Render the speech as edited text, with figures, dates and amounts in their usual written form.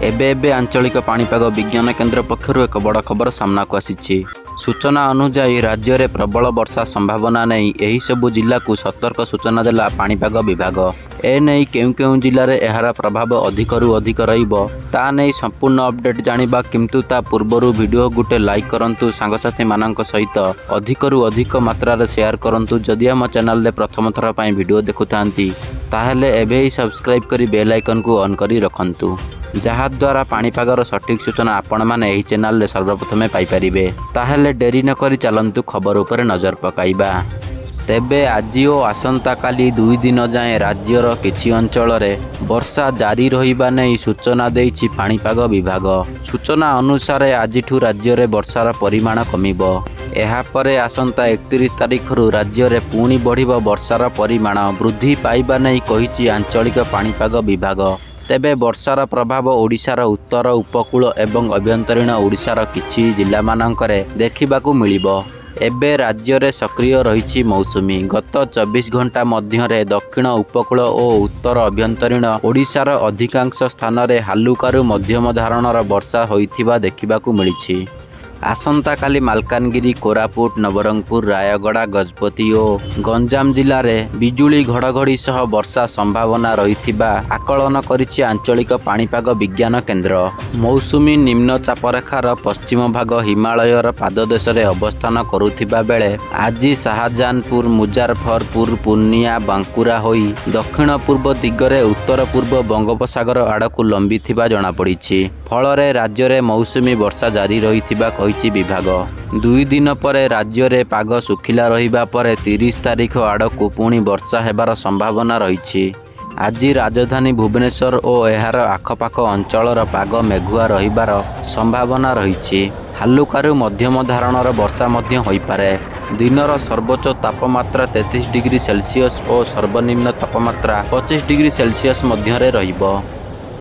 एबे आंचलिक पाणीपाग विज्ञान केन्द्र पक्षर एक बड़ खबर सामना को आसी। सूचना अनुसार राज्य में प्रबल वर्षा संभावना नहीं यही सबु जिला को सतर्क सूचना देला पाणीपाग विभाग। एने केउं जिले में यार प्रभाव अधिकरू अधिक ता नहीं संपूर्ण अपडेट जानिबा, किंतु ता पूर्वर वीडियो गुटे लाइक करंतु, सांगसाथी मानक सहित अधिकरू अधिक मात्रा शेयर करंतु। जदि आम चैनल रे प्रथम थर पई वीडियो देखुथांती ताहेले एबे ही सब्सक्राइब करी बेल आइकन को ऑन करी रखंतु, जहाद्वारा पाणीपागर सठिक सूचना आपण माने एही चैनल रे सर्वप्रथमे पाई परिबे। ताहेले डेरी न करी चलंतु खबर उपरे नजर पकाइबा। तेबे आज और आसंता काली 2 दिन जाए राज्यर किछि अंचल रे वर्षा जारी रहिबा नै सूचना देइछि पाणीपाग विभाग। सूचना अनुसार आजिठु राज्य रे वर्षार परिमाण कमिबो। एहा परे आसंता 31 तारिख रु राज्य रे पुणी बढ़िबो वर्षार परिमाण वृद्धि पाइबा नै कहिछि आंचलिक पाणीपाग विभाग। तेबे वर्षार प्रभाव ओडिशार उत्तर उपकूल एवं अभ्यंतरीण ओडिशार किछि जिला मानकरे देखिबाकू मिलिबो। एबे राज्य रे सक्रिय रहिछि मौसुमी। गत 24 घंटा मध्य दक्षिण उपकूल और उत्तर अभ्यंतरीण ओडिशार अधिकांश स्थान रे हालुकारु मध्यम धारणर वर्षा होइथिबा देखिबाकू मिलिछि। आसंता काली मालकानगिरी, कोरापुट, नवरंगपुर, रायगड़ा, गजपति और गंजाम जिले में बिजुली घड़घड़ी सह वर्षा संभावना रहिथिबा आकलन करिछि आंचलिक पाणीपाग विज्ञान केन्द्र। मौसुमी निम्न चापरेखार पश्चिम भाग हिमालयर पाददेश रे अवस्थान करुथिबा बेले आज शाहजहानपुर, मुजफ्फरपुर, पूर्णिया, बांकुरा होई दक्षिण पूर्व दिगरे उत्तर पूर्व बंगोपसागर आड़कू लंबिथिबा जणा पड़िछि। फलरे राज्य रे मौसुमी वर्षा जारी रहिथिबा विभाग। 2 दिन पर राज्य में पाग सुखिला रहिबा परे 30 तारिख आड़कू पुणी वर्षा हेबार संभावना रही। आज राजधानी भुवनेश्वर और यार आखपाख अंचलर पाग मेघुआ रहिबार संभावना रही। हालुकारु मध्यम धारणर वर्षा मध्य होइपारे। दिनर सर्वोच्च तापमात्रा 33 डिग्री सेल्सियस और सर्वनिम्न तापमात्रा 25 डिग्री सेल्सियस मध्य रहिबो।